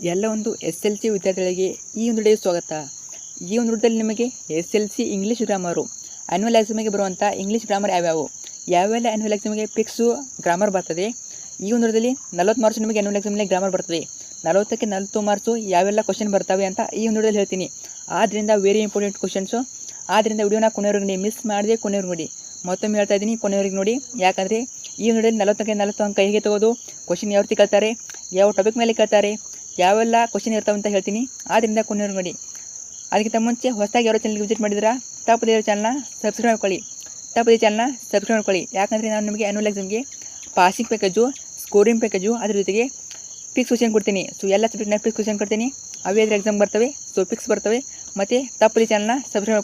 ಎಲ್ಲ ಒಂದು SLC ವಿದ್ಯಾರ್ಥಿಗಳಿಗೆ ಈ ಒಂದು ವಿಡಿಯೋ ಸ್ವಾಗತ. ಈ ಒಂದು ವಿಡಿಯೋದಲ್ಲಿ ನಿಮಗೆ SLC ಇಂಗ್ಲೀಷ್ ಗ್ರಾಮರು ಆ್ಯನ್ಯುವಲ್ ಎಕ್ಸಾಮಿಗೆ ಬರುವಂಥ ಇಂಗ್ಲೀಷ್ ಗ್ರಾಮರ್ ಯಾವೆಲ್ಲ ಆ್ಯನ್ಯುವಲ್ ಎಕ್ಸಾಮಿಗೆ ಫಿಕ್ಸು ಗ್ರಾಮರ್ ಬರ್ತದೆ. ಈ ಒಂದು ವಿಡಿಯೋದಲ್ಲಿ 40 ಮಾರ್ಕ್ಸ್ ನಿಮಗೆ ಆ್ಯನ್ಯುವಲ್ ಎಕ್ಸಾಮಲ್ಲಿ ಗ್ರಾಮರ್ ಬರ್ತದೆ. 40ಕ್ಕೆ 40 ಮಾರ್ಕ್ಸು ಯಾವೆಲ್ಲ ಕ್ವಶನ್ ಬರ್ತವೆ ಅಂತ ಈ ಒಂದು ವಿಡಿಯೋದಲ್ಲಿ ಹೇಳ್ತೀನಿ. ಆದ್ದರಿಂದ ವೆರಿ ಇಂಪಾರ್ಟೆಂಟ್ ಕ್ವಶನ್ಸು. ಆದ್ದರಿಂದ ವಿಡಿಯೋನ ಕೊನೆಯವರೆಗೆ ನೋಡಿ, ಮಿಸ್ ಮಾಡದೆ ಕೊನೆಯವರೆಗೆ ನೋಡಿ. ಮತ್ತೊಮ್ಮೆ ಹೇಳ್ತಾ ಇದ್ದೀನಿ, ಕೊನೆಯವರೆಗೆ ನೋಡಿ. ಯಾಕಂದರೆ ಈ ಒಂದು ವಿಡಿಯೋದಲ್ಲಿ 40ಕ್ಕೆ 40 ಅಂಕ ಹೇಗೆ ತಗೋದು, ಕ್ವಶನ್ ಯಾವ ರೀತಿ ಕೇಳ್ತಾರೆ, ಯಾವ ಟಾಪಿಕ್ ಮೇಲೆ ಕೇಳ್ತಾರೆ, ಯಾವೆಲ್ಲ ಕ್ವಶನ್ ಇರ್ತಾವೆ ಅಂತ ಹೇಳ್ತೀನಿ. ಆದ್ದರಿಂದ ಕೊನೆಯವರೆಗೆ ನೋಡಿ. ಅದಕ್ಕಿಂತ ಮುಂಚೆ ಹೊಸದಾಗಿ ಯಾರೋ ಚಾನಲ್ಗೆ ವಿಸಿಟ್ ಮಾಡಿದ್ರೆ ತಪ್ಪದೇ ಚಾನಲ್ನ ಸಬ್ಸ್ಕ್ರೈಬ್ ಮಾಡ್ಕೊಳ್ಳಿ. ಯಾಕಂದರೆ ನಾನು ನಿಮಗೆ ಆ್ಯನ್ಯುವಲ್ ಎಕ್ಸಾಮ್ಗೆ ಪಾಸಿಂಗ್ ಪ್ಯಾಕೇಜು, ಸ್ಕೋರಿಂಗ್ ಪ್ಯಾಕೇಜು, ಅದ್ರ ಜೊತೆಗೆ ಫಿಕ್ಸ್ ಕ್ವಶನ್ ಕೊಡ್ತೀನಿ. ಸೊ ಎಲ್ಲ ಸಬ್ಜೆಕ್ಟ್ನ ಫಿಕ್ಸ್ ಕ್ವಶನ್ ಕೊಡ್ತೀನಿ. ಅವೇ ಅದ್ರ ಎಕ್ಸಾಮ್ ಬರ್ತವೆ, ಸೊ ಫಿಕ್ಸ್ ಬರ್ತವೆ. ಮತ್ತು ತಪ್ಪದೇ ಚಾನಲ್ನ ಸಬ್ಸ್ಕ್ರೈಬ್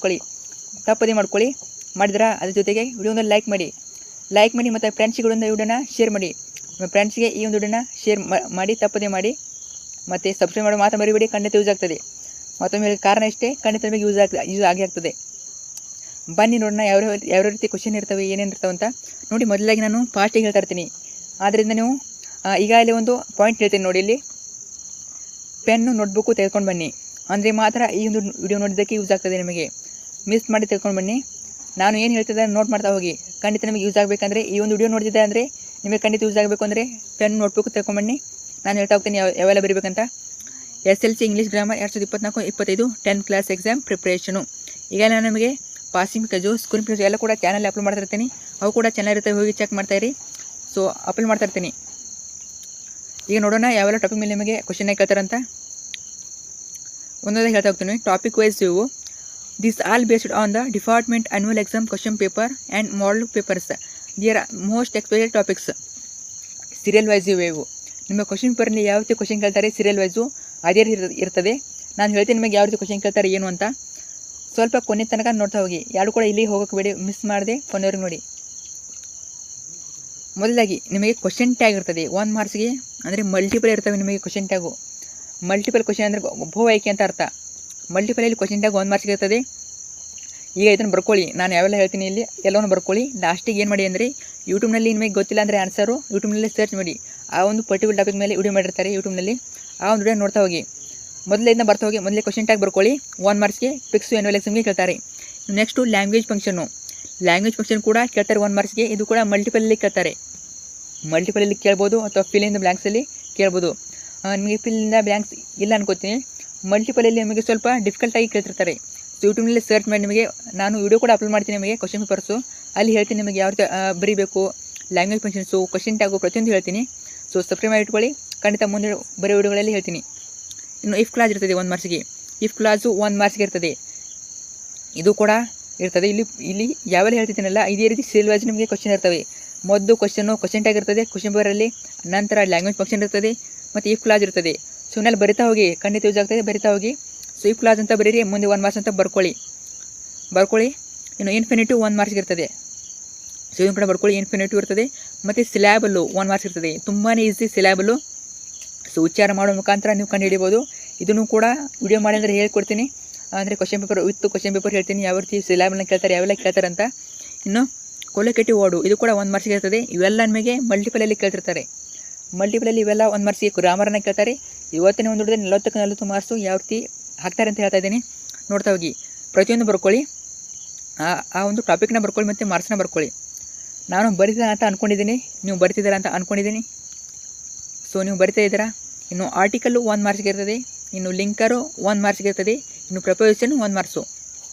ಮಾಡ್ಕೊಳ್ಳಿ. ಮಾಡಿದ್ರೆ ಅದ್ರ ಜೊತೆಗೆ ವಿಡಿಯೋನ ಲೈಕ್ ಮಾಡಿ ಮತ್ತು ಫ್ರೆಂಡ್ಸ್ಗೆ ವಿಡಿಯೋನ ಶೇರ್ ಮಾಡಿ. ಫ್ರೆಂಡ್ಸ್ಗೆ ಈ ಒಂದು ವಿಡಿಯೋನ ಶೇರ್ ಮಾಡಿ, ತಪ್ಪದೇ ಮಾಡಿ. ಮತ್ತು ಸಬ್ಸ್ಕ್ರೈಬ್ ಮಾಡೋ ಮಾತ್ರ ಮರಿಬೇಡಿ, ಖಂಡಿತ ಯೂಸ್ ಆಗ್ತದೆ. ಮತ್ತೊಮ್ಮೆ ಕಾರಣ ಇಷ್ಟೇ, ಖಂಡಿತ ನಿಮಗೆ ಯೂಸ್ ಆಗೇ ಆಗ್ತದೆ. ಬನ್ನಿ ನೋಡೋಣ ಯಾವ ರೀತಿ ಕ್ವಶನ್ ಇರ್ತವೆ, ಏನೇನು ಇರ್ತವೆ ಅಂತ ನೋಡಿ. ಮೊದಲಾಗಿ ನಾನು ಫಾಸ್ಟಿಗೆ ಹೇಳ್ತಾ ಇರ್ತೀನಿ. ಆದ್ದರಿಂದ ನೀವು ಈಗಾಗಲೇ ಒಂದು ಪಾಯಿಂಟ್ ಹೇಳ್ತೀನಿ ನೋಡಿ. ಇಲ್ಲಿ ಪೆನ್ನು ನೋಟ್ಬುಕ್ಕು ತೆಗೆದುಕೊಂಡು ಬನ್ನಿ, ಅಂದರೆ ಮಾತ್ರ ಈ ಒಂದು ವಿಡಿಯೋ ನೋಡಿದ್ದಕ್ಕೆ ಯೂಸ್ ಆಗ್ತದೆ. ನಿಮಗೆ ಮಿಸ್ ಮಾಡಿ ತೆಗೆದುಕೊಂಡು ಬನ್ನಿ. ನಾನು ಏನು ಹೇಳ್ತಿದ್ದೆ ನೋಟ್ ಮಾಡ್ತಾ ಹೋಗಿ. ಖಂಡಿತ ನಿಮಗೆ ಯೂಸ್ ಆಗಬೇಕಂದ್ರೆ, ಈ ಒಂದು ವಿಡಿಯೋ ನೋಡ್ತಿದ್ದೆ ಅಂದರೆ ನಿಮಗೆ ಖಂಡಿತ ಯೂಸ್ ಆಗಬೇಕು ಅಂದರೆ ಪೆನ್ ನೋಟ್ಬುಕ್ ತೆಗೆದುಕೊಂಡು ಬನ್ನಿ. ನಾನು ಹೇಳ್ತಾ ಹೋಗ್ತೀನಿ ಯಾವೆಲ್ಲ ಬರೀಬೇಕಂತ. SLC English grammar 2024-25 10th class exam preparation. ಈಗ ನಾನು ನಿಮಗೆ ಪಾಸಿಂಗ್ ಪ್ಯಾಕೇಜು, ಸ್ಕೂಲಿಂಗ್ ಪ್ಯಾಕೇಜು ಎಲ್ಲ ಕೂಡ ಚಾನಲ್ ಅಪ್ಲೋಡ್ ಮಾಡ್ತಾ ಇರ್ತೀನಿ. ಅವು ಕೂಡ ಚಾನಲ್ ಇರ್ತವೆ, ಹೋಗಿ ಚೆಕ್ ಮಾಡ್ತಾಯಿರಿ. ಸೊ ಅಪ್ಲೋಡ್ ಮಾಡ್ತಾ ಇರ್ತೀನಿ. ಈಗ ನೋಡೋಣ ಯಾವೆಲ್ಲ ಟಾಪಿಕ್ ಮೇಲೆ ನಿಮಗೆ ಕ್ವಶನ್ ಕೇಳ್ತಾರಂತ. ಒಂದೊಂದೇ ಹೇಳ್ತಾ ಹೋಗ್ತೀನಿ. ಟಾಪಿಕ್ ವೈಸ್ ಇವು. This all based on the department annual exam question paper and model papers. Their most expected topics. Serial wise ಇವು. ನಿಮ್ಮ ಕ್ವಶನ್ ಪೇಪರ್ನಲ್ಲಿ ಯಾವ ರೀತಿ ಕ್ವಶನ್ ಕೇಳ್ತಾರೆ ಸೀರಿಯಲ್ ವೈಸು ಅದೇ ರೀತಿ ಇರ್ತದೆ. ನಾನು ಹೇಳ್ತೀನಿ ನಿಮಗೆ ಯಾವ ರೀತಿ ಕ್ವಶನ್ ಕೇಳ್ತಾರೆ ಏನು ಅಂತ. ಸ್ವಲ್ಪ ಕೊನೆ ತನಕ ನೋಡ್ತಾ ಹೋಗಿ. ಯಾರು ಕೂಡ ಇಲ್ಲಿ ಹೋಗೋಕ್ಕೆ ಬೇಡಿ, ಮಿಸ್ ಮಾಡದೆ ಕೊನೆಯವ್ರಿಗೆ ನೋಡಿ. ಮೊದಲಾಗಿ ನಿಮಗೆ ಕ್ವಶನ್ ಟ್ಯಾಗ್ ಇರ್ತದೆ 1 ಮಾರ್ಕ್ಸ್ಗೆ, ಅಂದರೆ ಮಲ್ಟಿಪಲ್ ಇರ್ತವೆ ನಿಮಗೆ ಕ್ವಶನ್ ಟ್ಯಾಗು. ಮಲ್ಟಿಪಲ್ ಕ್ವಶನ್ ಅಂದರೆ ಬಹು ಆಯ್ಕೆ ಅಂತ ಅರ್ಥ. ಮಲ್ಟಿಪಲಲ್ಲಿ ಕ್ವಶನ್ ಟ್ಯಾಗ್ 1 ಮಾರ್ಕ್ಸ್ಗೆ ಇರ್ತದೆ. ಈಗ ಇದನ್ನು ಬರ್ಕೊಳ್ಳಿ, ನಾನು ಯಾವೆಲ್ಲ ಹೇಳ್ತೀನಿ ಇಲ್ಲಿ ಎಲ್ಲವನ್ನು ಬರ್ಕೊಳ್ಳಿ. ಲಾಸ್ಟಿಗೆ ಏನು ಮಾಡಿ ಅಂದರೆ, ಯೂಟ್ಯೂಬ್ನಲ್ಲಿ ನಿಮಗೆ ಗೊತ್ತಿಲ್ಲ ಅಂದರೆ ಆನ್ಸರು ಯೂಟ್ಯೂಬ್ನಲ್ಲಿ ಸರ್ಚ್ ಮಾಡಿ. ಆ ಒಂದು ಪರ್ಟಿಕ್ಯುಲರ್ ಟಾಪಿಕ್ ಮೇಲೆ ವಿಡಿಯೋ ಮಾಡಿರ್ತಾರೆ ಯೂಟ್ಯೂಬ್ನಲ್ಲಿ. ಆ ಒಂದು ವಿಡಿಯೋ ನೋಡ್ತಾ ಹೋಗಿ. ಮೊದಲಿಂದ ಬರ್ತಾ ಹೋಗಿ. ಮೊದಲೇ ಕ್ವಶನ್ ಟ್ಯಾಗ್ ಬರ್ಕೊಳ್ಳಿ. 1 ಮಾರ್ಕ್ಸ್ಗೆ ಫಿಕ್ಸು ಆ್ಯನ್ಯುವಲ್ ಎಕ್ಸಾಮ್ಗೆ ಕೇಳ್ತಾರೆ. ನೆಕ್ಸ್ಟು ಲ್ಯಾಂಗ್ವೇಜ್ ಫಂಕ್ಷನ್ ಕೂಡ ಕೇಳ್ತಾರೆ 1 ಮಾರ್ಕ್ಸ್ಗೆ. ಇದು ಕೂಡ ಮಲ್ಟಿಪಲಲ್ಲಿ ಕೇಳ್ತಾರೆ. ಮಲ್ಟಿಪಲಲ್ಲಿ ಕೇಳ್ಬೋದು ಅಥವಾ ಫಿಲ್ ಇನ್ ದ ಬ್ಲ್ಯಾಂಕ್ಸಲ್ಲಿ ಕೇಳ್ಬೋದು. ನಿಮಗೆ ಫಿಲ್ ಇನ್ ದ ಬ್ಲ್ಯಾಂಕ್ಸ್ ಇಲ್ಲ ಅನ್ಕೋತೀನಿ. ಮಲ್ಟಿಪಲಲ್ಲಿ ನಿಮಗೆ ಸ್ವಲ್ಪ ಡಿಫಿಕಲ್ಟಾಗಿ ಕೇಳ್ತಿರ್ತಾರೆ. ಸೊ ಯೂಟ್ಯೂಬ್ನಲ್ಲಿ ಸರ್ಚ್ ಮಾಡಿ. ನಿಮಗೆ ನಾನು ವಿಡಿಯೋ ಕೂಡ ಅಪ್ಲೋಡ್ ಮಾಡ್ತೀನಿ ನಿಮಗೆ ಕ್ವಶನ್ ಪೇಪರ್ಸು. ಅಲ್ಲಿ ಹೇಳ್ತೀನಿ ನಿಮಗೆ ಯಾವ ರೀತಿ ಬರೀಬೇಕು, ಲ್ಯಾಂಗ್ವೇಜ್ ಫಂಕ್ಷನ್ಸು, ಕ್ವಶನ್ ಟ್ಯಾಗು ಪ್ರತಿಯೊಂದು ಹೇಳ್ತೀನಿ. ಸೊ ಸಬ್ಸ್ಕ್ರೈಬ್ ಮಾಡಿ ಇಟ್ಕೊಳ್ಳಿ. ಖಂಡಿತ ಮುಂದೆ ಬರೋ ವಿಡಿಯೋಗಳಲ್ಲಿ ಹೇಳ್ತೀನಿ. ಇನ್ನು ಇಫ್ ಕ್ಲಾಸ್ ಇರ್ತದೆ 1 ಮಾರ್ಕ್ಸ್ಗೆ. ಇಫ್ ಕ್ಲಾಸು 1 ಮಾರ್ಕ್ಸ್ಗೆ ಇರ್ತದೆ. ಇದು ಕೂಡ ಇರ್ತದೆ. ಇಲ್ಲಿ ಯಾವೆಲ್ಲ ಹೇಳ್ತಿದ್ದೀನಲ್ಲ ಇದೇ ರೀತಿ ಸೀರಿಯಲ್ ವೈಸ್ ನಿಮಗೆ ಕ್ವಶನ್ ಇರ್ತವೆ. ಮೊದಲು ಕ್ವಶನ್ ಟ್ಯಾಗ್ ಇರ್ತದೆ ಕ್ವಶನ್ ಪೇಪರಲ್ಲಿ. ನಂತರ ಲ್ಯಾಂಗ್ವೇಜ್ ಫಂಕ್ಷನ್ ಇರ್ತದೆ ಮತ್ತು ಇಫ್ ಕ್ಲಾಸ್ ಇರ್ತದೆ. ಸೊ ಇಲ್ಲಿ ಬರಿತಾ ಹೋಗಿ, ಖಂಡಿತ ಯೂಸ್ ಆಗ್ತದೆ, ಬರಿತಾ ಹೋಗಿ. ಸೊ ಇಫ್ ಕ್ಲಾಸ್ ಅಂತ ಬರೀರಿ, ಮುಂದೆ 1 ಮಾರ್ಕ್ಸ್ ಅಂತ ಬರ್ಕೊಳ್ಳಿ. ಇನ್ನು ಇನ್ಫಿನಿಟಿವ್ 1 ಮಾರ್ಕ್ಸ್ಗೆ ಇರ್ತದೆ. ಸೊ ಇದನ್ನು ಕೂಡ ಬರ್ಕೊಳ್ಳಿ. ಇನ್ಫಿನಿಟಿವ್ ಇರ್ತದೆ ಮತ್ತು ಸಿಲ್ಯಾಬಲ್ಲು 1 ಮಾರ್ಕ್ಸ್ ಇರ್ತದೆ. ತುಂಬಾ ಈಸಿ ಸಿಲ್ಯಾಬಲ್ಲು. ಸೊ ಉಚ್ಚಾರ ಮಾಡೋ ಮುಖಾಂತರ ನೀವು ಕಂಡು ಹಿಡಿಬೋದು. ಇದನ್ನು ಕೂಡ ವಿಡಿಯೋ ಮಾಡಿ ಅಂದರೆ ಹೇಳ್ಕೊಡ್ತೀನಿ. ಅಂದರೆ ಕ್ವಶನ್ ಪೇಪರ್ ಹೇಳ್ತೀನಿ, ಯಾವ ರೀತಿ ಸಿಲ್ಯಾಬಲ್ನ ಕೇಳ್ತಾರೆ, ಯಾವೆಲ್ಲ ಕೇಳ್ತಾರೆ ಅಂತ. ಇನ್ನು ಕೊಲೊಕೇಟಿವ್ ವರ್ಡು ಇದು ಕೂಡ 1 ಮಾರ್ಕ್ಸ್ಗೆ ಇರ್ತದೆ. ಇವೆಲ್ಲ ನಿಮಗೆ ಮಲ್ಟಿಪಲಲ್ಲಿ ಕೇಳ್ತಿರ್ತಾರೆ. ಮಲ್ಟಿಪಲಲ್ಲಿ ಇವೆಲ್ಲ 1 ಮಾರ್ಕ್ಸ್ಗೆ ಗ್ರಾಮರನ್ನು ಕೇಳ್ತಾರೆ. ಇವತ್ತಿನ ಒಂದು ಹಿಡಿದ್ರೆ 40ಕ್ಕೆ 40 ಮಾರ್ಕ್ಸು ಯಾವ ರೀತಿ ಹಾಕ್ತಾರೆ ಅಂತ ಹೇಳ್ತಾ ಇದ್ದೀನಿ. ನೋಡ್ತಾ ಹೋಗಿ. ಪ್ರತಿಯೊಂದು ಬರ್ಕೊಳ್ಳಿ. ಆ ಒಂದು ಟಾಪಿಕ್ನ ಬರ್ಕೊಳ್ಳಿ ಮತ್ತು ಮಾರ್ಕ್ಸ್ನ ಬರ್ಕೊಳ್ಳಿ. ನಾನು ಬರಿತಿದ್ದೆ ಅಂತ ಅಂದ್ಕೊಂಡಿದ್ದೀನಿ, ನೀವು ಬರಿತಿದ್ದೀರಾ ಅಂತ ಅಂದ್ಕೊಂಡಿದ್ದೀನಿ. ಸೊ ನೀವು ಬರಿತಾ ಇದ್ದೀರಾ. ಇನ್ನು ಆರ್ಟಿಕಲ್ಲು 1 ಮಾರ್ಕ್ಸ್ಗೆ ಇರ್ತದೆ. ಇನ್ನು ಲಿಂಕರು 1 ಮಾರ್ಕ್ಸ್ಗೆ ಇರ್ತದೆ. ಇನ್ನು ಪ್ರಪೋಸಿಷನ್ 1 ಮಾರ್ಕ್ಸು.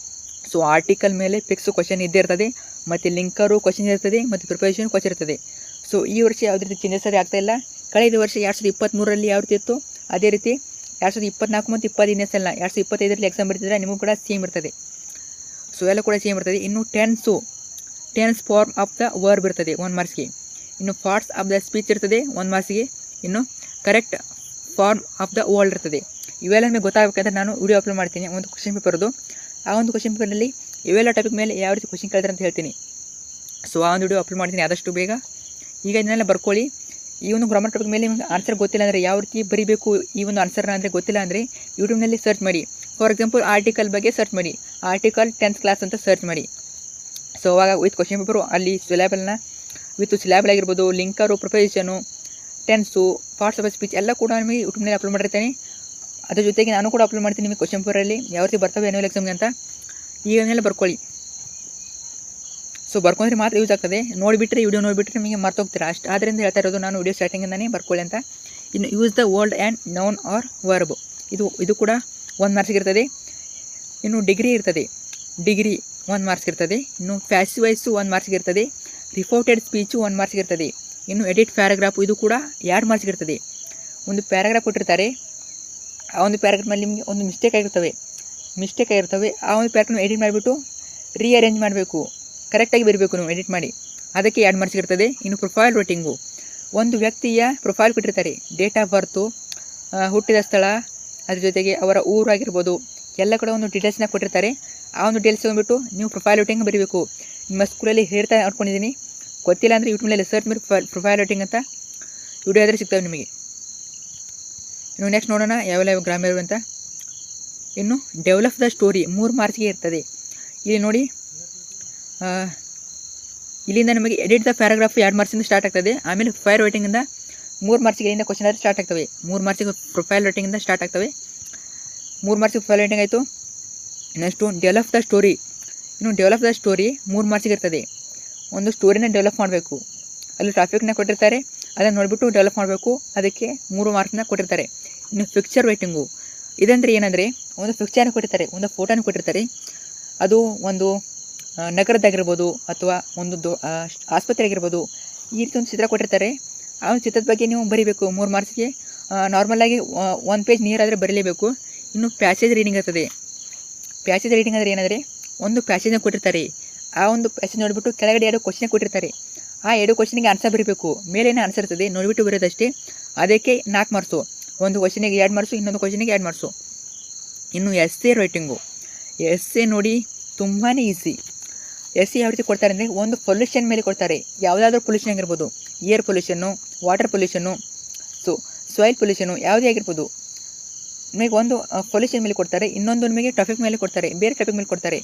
ಸೊ ಆರ್ಟಿಕಲ್ ಮೇಲೆ ಫಿಕ್ಸು ಕ್ವಶನ್ ಇದ್ದೇ ಇರ್ತದೆ, ಮತ್ತು ಲಿಂಕರು ಕ್ವಶನ್ ಇರ್ತದೆ, ಮತ್ತು ಪ್ರಪೋಸಿಷನ್ ಕ್ವಶನ್ ಇರ್ತದೆ. ಸೊ ಈ ವರ್ಷ ಯಾವುದೇ ರೀತಿ ಚೇಂಜಸ್ ಆಗ್ತಾಯಿಲ್ಲ. ಕಳೆದ ವರ್ಷ 2023ರಲ್ಲಿ ಯಾವ ರೀತಿ ಇತ್ತು ಅದೇ ರೀತಿ 2024 ಮತ್ತು 25ನೇ ಸಲ 2025ರಲ್ಲಿ ಎಕ್ಸಾಮ್ ಬರ್ತಿದ್ರೆ ನಿಮಗೂ ಕೂಡ ಸೇಮ್ ಇರ್ತದೆ. ಸೊ ಎಲ್ಲ ಕೂಡ ಸೇಮ್ ಇರ್ತದೆ. ಇನ್ನು tense form of the verb ಇರ್ತದೆ 1 ಮಾರ್ಕ್ಸ್ಗೆ. ಇನ್ನು ಪಾರ್ಟ್ಸ್ ಆಫ್ ದ ಸ್ಪೀಚ್ ಇರ್ತದೆ 1 ಮಾರ್ಕ್ಸ್ಗೆ. ಇನ್ನು correct form of the word ಇರ್ತದೆ. ಇವೆಲ್ಲ ನಿಮಗೆ ಗೊತ್ತಾಗಬೇಕಂದ್ರೆ ನಾನು ವಿಡಿಯೋ ಅಪ್ಲೋಡ್ ಮಾಡ್ತೀನಿ ಒಂದು ಕ್ವಶನ್ ಪೇಪರ್ದು. ಆ ಒಂದು ಕ್ವಶನ್ ಪೇಪರ್ನಲ್ಲಿ ಇವೆಲ್ಲ ಟಾಪಿಕ್ ಮೇಲೆ ಯಾವ ರೀತಿ ಕ್ವಶನ್ ಕೇಳ್ತಾರೆ ಅಂತ ಹೇಳ್ತೀನಿ. ಸೊ ಆ ಒಂದು ವಿಡಿಯೋ ಅಪ್ಲೋಡ್ ಮಾಡ್ತೀನಿ ಆದಷ್ಟು ಬೇಗ. ಈಗ ಇದನ್ನೆಲ್ಲ ಬರ್ಕೊಳ್ಳಿ. ಈ ಒಂದು ಗ್ರಾಮರ್ ಟಾಪಿಕ್ ಮೇಲೆ ನಿಮಗೆ ಆನ್ಸರ್ ಗೊತ್ತಿಲ್ಲ ಅಂದರೆ, ಯಾವ ರೀತಿ ಬರೀಬೇಕು ಈ ಒಂದು ಆನ್ಸರ್ನ ಅಂದರೆ ಗೊತ್ತಿಲ್ಲ ಅಂದರೆ ಯೂಟ್ಯೂಬ್ನಲ್ಲಿ ಸರ್ಚ್ ಮಾಡಿ. ಫಾರ್ ಎಕ್ಸಾಂಪಲ್ ಆರ್ಟಿಕಲ್ ಬಗ್ಗೆ ಸರ್ಚ್ ಮಾಡಿ. ಆರ್ಟಿಕಲ್ 10th ಕ್ಲಾಸ್ ಅಂತ ಸರ್ಚ್ ಮಾಡಿ. ಸೊ ಅವಾಗ ವಿತ್ ಕ್ವಶನ್ ಪೇಪರು ಅಲ್ಲಿ ಸಿಲ್ಯಾಬಲ್ ಆಗಿರ್ಬೋದು, ಲಿಂಕರು, ಪ್ರೊಪೊಸಿಷನು, ಸೆಂಟೆನ್ಸು, ಪಾರ್ಟ್ಸ್ ಆಫ್ ಸ್ಪೀಚ್ ಎಲ್ಲ ಕೂಡ ನಿಮಗೆ ಯೂಟ್ಯೂಬ್ನಲ್ಲಿ ಅಪ್ಲೋಡ್ ಮಾಡಿರ್ತೀನಿ. ಅದ್ರ ಜೊತೆಗೆ ನಾನು ಕೂಡ ಅಪ್ಲೋಡ್ ಮಾಡ್ತೀನಿ ನಿಮಗೆ ಕ್ವಶನ್ ಪೇಪರಲ್ಲಿ ಯಾವ ರೀತಿ ಬರ್ತವೆ ಆ್ಯನ್ಯುವಲ್ ಎಕ್ಸಾಮ್ಗೆ ಅಂತ. ಈಗನ್ನೆಲ್ಲ ಬರ್ಕೊಳ್ಳಿ. ಸೊ ಬರ್ಕೊಂಡ್ರೆ ಮಾತ್ರ ಯೂಸ್ ಆಗ್ತದೆ. ನೋಡಿಬಿಟ್ರೆ ವಿಡಿಯೋ ನೋಡಿಬಿಟ್ರೆ ನಿಮಗೆ ಮರ್ತೋಗ್ತೀರಾ ಅಷ್ಟು. ಆದ್ದರಿಂದ ಹೇಳ್ತಾ ಇರೋದು ನಾನು ವಿಡಿಯೋ ಸ್ಟಾರ್ಟಿಂಗಿಂದನೇ ಬರ್ಕೊಳ್ಳಿ ಅಂತ. ಇನ್ನು use the word and noun R verb, ಇದು ಕೂಡ 1 ಮಾರ್ಕ್ಸ್ ಇರ್ತದೆ. ಇನ್ನು ಡಿಗ್ರಿ ಇರ್ತದೆ, ಡಿಗ್ರಿ 1 ಮಾರ್ಕ್ಸ್ ಇರ್ತದೆ. ಇನ್ನು ಪ್ಯಾಸಿವ್ ವಾಯ್ಸು 1 ಮಾರ್ಕ್ಸ್ ಇರ್ತದೆ. ರಿಪೋರ್ಟೆಡ್ ಸ್ಪೀಚು 1 ಮಾರ್ಕ್ಸ್ ಇರ್ತದೆ. ಇನ್ನು ಎಡಿಟ್ ಪ್ಯಾರಾಗ್ರಾಫ್ ಇದು ಕೂಡ 2 ಮಾರ್ಕ್ಸ್ ಇರ್ತದೆ. ಒಂದು ಪ್ಯಾರಾಗ್ರಾಫ್ ಕೊಟ್ಟಿರ್ತಾರೆ, ಆ ಒಂದು ಪ್ಯಾರಾಗ್ರಾಫ್ನಲ್ಲಿ ನಿಮಗೆ ಒಂದು ಮಿಸ್ಟೇಕ್ ಆಗಿರ್ತವೆ. ಆ ಒಂದು ಪ್ಯಾರಾಗ್ರಾಫ್ ಎಡಿಟ್ ಮಾಡಿಬಿಟ್ಟು ರೀಅರೇಂಜ್ ಮಾಡಬೇಕು, ಕರೆಕ್ಟಾಗಿ ಬರಬೇಕು ನೀವು ಎಡಿಟ್ ಮಾಡಿ, ಅದಕ್ಕೆ 2 ಮಾರ್ಕ್ಸ್ ಇರ್ತದೆ. ಇನ್ನು ಪ್ರೊಫೈಲ್ ರೈಟಿಂಗು, ಒಂದು ವ್ಯಕ್ತಿಯ ಪ್ರೊಫೈಲ್ ಕೊಟ್ಟಿರ್ತಾರೆ, ಡೇಟ್ ಆಫ್ ಬರ್ತು, ಹುಟ್ಟಿದ ಸ್ಥಳ, ಅದ್ರ ಜೊತೆಗೆ ಅವರ ಊರಾಗಿರ್ಬೋದು, ಎಲ್ಲ ಕೂಡ ಒಂದು ಡೀಟೇಲ್ಸ್ನ ಕೊಟ್ಟಿರ್ತಾರೆ. ಆ ಒಂದು ಡೀಟೇಲ್ಸ್ ಬಂದುಬಿಟ್ಟು ನೀವು ಪ್ರೊಫೈಲ್ ರೈಟಿಂಗ್ ಬರೀಬೇಕು. ನಿಮ್ಮ ಸ್ಕೂಲಲ್ಲಿ ಹೇಳ್ತಾ ನೋಡ್ಕೊಂಡಿದ್ದೀನಿ, ಗೊತ್ತಿಲ್ಲ ಅಂದರೆ ಯೂಟ್ಯೂಬ್ನಲ್ಲಿ ಸರ್ಚ್ ಮಾಡಿ ಪ್ರೊಫೈಲ್ ರೈಟಿಂಗ್ ಅಂತ ವಿಡಿಯೋ ಆದರೆ ಸಿಗ್ತವೆ ನಿಮಗೆ. ಇನ್ನು ನೆಕ್ಸ್ಟ್ ನೋಡೋಣ ಯಾವೆಲ್ಲ ಗ್ರಾಮರ್ ಅಂತ. ಇನ್ನು ಡೆವಲಪ್ ದ ಸ್ಟೋರಿ 3 ಮಾರ್ಕ್ಸ್ಗೆ ಇರ್ತದೆ. ಇಲ್ಲಿ ನೋಡಿ, ಇಲ್ಲಿಂದ ನಮಗೆ ಎಡಿಟ್ ದ ಪ್ಯಾರಾಗ್ರಾಫ್ 2 ಮಾರ್ಕ್ಸಿಂದ ಸ್ಟಾರ್ಟ್ ಆಗ್ತದೆ. ಆಮೇಲೆ ಪ್ರೊಫೈಲ್ ರೈಟಿಂಗಿಂದ 3 ಮಾರ್ಕ್ಸಿಗೆ ಇಲ್ಲಿಂದ ಕ್ವಶನ್ ಆದರೆ ಸ್ಟಾರ್ಟ್ ಆಗ್ತವೆ. 3 ಮಾರ್ಕ್ಸಿಗೆ ಪ್ರೊಫೈಲ್ ರೈಟಿಂಗಿಂದ ಸ್ಟಾರ್ಟ್ ಆಗ್ತವೆ. 3 ಮಾರ್ಕ್ಸಿಗೆ ಪ್ರೊಫೈಲ್ ರೈಟಿಂಗ್ ಆಯಿತು. Next develop the story. ಇನ್ನು ಡೆವಲಪ್ ದ ಸ್ಟೋರಿ 3 ಮಾರ್ಕ್ಸಿಗೆ ಇರ್ತದೆ. ಒಂದು ಸ್ಟೋರಿನ ಡೆವಲಪ್ ಮಾಡಬೇಕು, ಅಲ್ಲಿ ಟಾಪಿಕ್ನ ಕೊಟ್ಟಿರ್ತಾರೆ, ಅದನ್ನು ನೋಡಿಬಿಟ್ಟು ಡೆವಲಪ್ ಮಾಡಬೇಕು, ಅದಕ್ಕೆ 3 ಮಾರ್ಕ್ಸ್ನ ಕೊಟ್ಟಿರ್ತಾರೆ. ಇನ್ನು ಪಿಕ್ಚರ್ ರೈಟಿಂಗು, ಇದಂದರೆ ಏನಂದರೆ ಒಂದು ಪಿಕ್ಚರ್ನ ಕೊಟ್ಟಿರ್ತಾರೆ, ಒಂದು ಫೋಟೋನ ಕೊಟ್ಟಿರ್ತಾರೆ, ಅದು ಒಂದು ನಗರದಾಗಿರ್ಬೋದು ಅಥವಾ ಒಂದು ಆಸ್ಪತ್ರೆ ಆಗಿರ್ಬೋದು, ಈ ರೀತಿ ಒಂದು ಚಿತ್ರ ಕೊಟ್ಟಿರ್ತಾರೆ. ಆ ಒಂದು ಚಿತ್ರದ ಬಗ್ಗೆ ನೀವು ಬರೀಬೇಕು 3 ಮಾರ್ಕ್ಸ್ಗೆ. ನಾರ್ಮಲಾಗಿ 1 ಪೇಜ್ ನೀರಾದರೆ ಬರೀಲೇಬೇಕು. ಇನ್ನು ಪ್ಯಾಸೇಜ್ ರೀಡಿಂಗ್ ಇರ್ತದೆ. ಪ್ಯಾಸೇಜ್ ರೀಡಿಂಗ್ ಅಂದರೆ ಏನಂದರೆ ಒಂದು ಪ್ಯಾಸೇಜ್ನ ಕೊಟ್ಟಿರ್ತಾರೆ, ಆ ಒಂದು ಪ್ಯಾಸೇಜ್ ನೋಡಿಬಿಟ್ಟು ಕೆಳಗಡೆ 2 ಕ್ವಶನ್ ಕೊಟ್ಟಿರ್ತಾರೆ, ಆ 2 ಕ್ವಶನಿಗೆ ಆನ್ಸರ್ ಬರೀಬೇಕು. ಮೇಲೇನೇ ಆನ್ಸರ್ ಇರ್ತದೆ, ನೋಡಿಬಿಟ್ಟು ಬರೋದಷ್ಟೇ. ಅದಕ್ಕೆ 4 ಮಾರ್ಕ್ಸು. ಒಂದು ಕ್ವಶನಿಗೆ 2 ಮಾರ್ಕ್ಸು, ಇನ್ನೊಂದು ಕ್ವಶನಿಗೆ 2 ಮಾರ್ಕ್ಸು. ಇನ್ನು ಎಸ್ಸೆ ರೈಟಿಂಗು, ಎಸ್ಸೆ ನೋಡಿ ತುಂಬಾ ಈಸಿ. ಎಸ್ಸೆ ಯಾವ ರೀತಿ ಕೊಡ್ತಾರೆ ಅಂದರೆ ಒಂದು ಪೊಲ್ಯೂಷನ್ ಮೇಲೆ ಕೊಡ್ತಾರೆ, ಯಾವುದಾದ್ರೂ ಪೊಲ್ಯೂಷನ್ ಆಗಿರ್ಬೋದು, air pollution, water pollution, soil pollution, ಯಾವುದೇ ಆಗಿರ್ಬೋದು. ನಿಮಗೆ ಒಂದು ಪೊಲ್ಯೂಷನ್ ಮೇಲೆ ಕೊಡ್ತಾರೆ, ಇನ್ನೊಂದು ನಿಮಗೆ ಟಾಪಿಕ್ ಮೇಲೆ ಕೊಡ್ತಾರೆ, ಬೇರೆ ಟಾಪಿಕ್ ಮೇಲೆ ಕೊಡ್ತಾರೆ.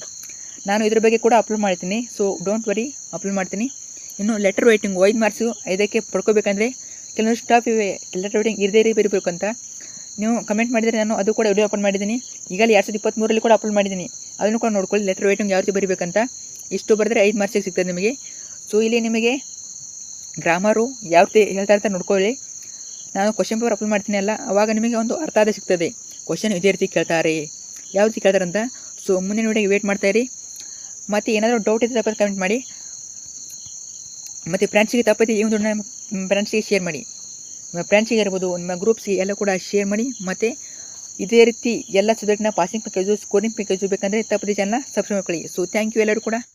ನಾನು ಇದ್ರ ಬಗ್ಗೆ ಕೂಡ ಅಪ್ಲೋಡ್ ಮಾಡ್ತೀನಿ, ಸೊ ಡೋಂಟ್ ವರಿ, ಅಪ್ಲೋಡ್ ಮಾಡ್ತೀನಿ. ಇನ್ನು ಲೆಟರ್ ರೈಟಿಂಗು 5 ಮಾರ್ಕ್ಸು. ಇದಕ್ಕೆ ಪಡ್ಕೋಬೇಕಂದ್ರೆ ಕೆಲವೊಂದು ಸ್ಟಾಪ್ ಇವೆ, ಲೆಟರ್ ರೈಟಿಂಗ್ ಇರದೇ ಬರೀಬೇಕು ಅಂತ. ನೀವು ಕಮೆಂಟ್ ಮಾಡಿದರೆ ನಾನು ಅದು ಕೂಡ ವಿಡಿಯೋ ಅಪ್ಲೋಡ್ ಮಾಡಿದ್ದೀನಿ. ಈಗಲೇ 2023ರಲ್ಲಿ ಕೂಡ ಅಪ್ಲೋಡ್ ಮಾಡಿದ್ದೀನಿ, ಅದನ್ನು ಕೂಡ ನೋಡ್ಕೊಳ್ಳಿ. ಲೆಟರ್ ರೈಟಿಂಗ್ ಯಾವ ರೀತಿ ಬರೀಬೇಕಂತ. ಇಷ್ಟು ಬರೆದ್ರೆ 5 ಮಾರ್ಕ್ಸಿಗೆ ಸಿಗ್ತದೆ ನಿಮಗೆ. ಸೊ ಇಲ್ಲಿ ನಿಮಗೆ ಗ್ರಾಮರು ಯಾವ ರೀತಿ ಹೇಳ್ತಾ ಇರ್ತಾರೆ ನೋಡ್ಕೊಳ್ಳಿ. ನಾನು ಕ್ವಶನ್ ಪೇಪರ್ ಅಪ್ಲೋಡ್ ಮಾಡ್ತೀನಿ ಅಲ್ಲ, ಆವಾಗ ನಿಮಗೆ ಒಂದು ಅರ್ಥ ಆದ ಸಿಗ್ತದೆ. ಕ್ವಶನ್ ಇದೇ ರೀತಿ ಕೇಳ್ತಾರೆ, ಯಾವ ರೀತಿ ಕೇಳ್ತಾರೆ ಅಂತ. ಸೊ ಮುಂದಿನ ವಿಡಿಯೋಗೆ ವೇಟ್ ಮಾಡ್ತಾಯಿರಿ. ಮತ್ತು ಏನಾದರೂ ಡೌಟ್ ಇದ್ದರೆ ತಪ್ಪದೆ ಕಮೆಂಟ್ ಮಾಡಿ. ಮತ್ತು ಫ್ರೆಂಡ್ಸಿಗೆ ತಪ್ಪದೆ ಈ ಒಂದು ಫ್ರೆಂಡ್ಸಿಗೆ ಶೇರ್ ಮಾಡಿ. ನಿಮ್ಮ ಫ್ರೆಂಡ್ಸಿಗೆ ಇರ್ಬೋದು, ನಿಮ್ಮ ಗ್ರೂಪ್ಸ್ಗೆ ಎಲ್ಲ ಕೂಡ ಶೇರ್ ಮಾಡಿ. ಮತ್ತು ಇದೇ ರೀತಿ ಎಲ್ಲ ಸಬ್ಜೆಕ್ಟ್ನ ಪಾಸಿಂಗ್ ಪ್ಯಾಕೇಜು, ಸ್ಕೋರಿಂಗ್ ಪ್ಯಾಕೇಜು ಬೇಕಂದರೆ ತಪ್ಪದೆ ಚಾನಲ್ನ ಸಬ್ಸ್ಕ್ರೈಬ್ ಮಾಡ್ಕೊಳ್ಳಿ. ಸೊ ಥ್ಯಾಂಕ್ ಯು ಎಲ್ಲರೂ ಕೂಡ.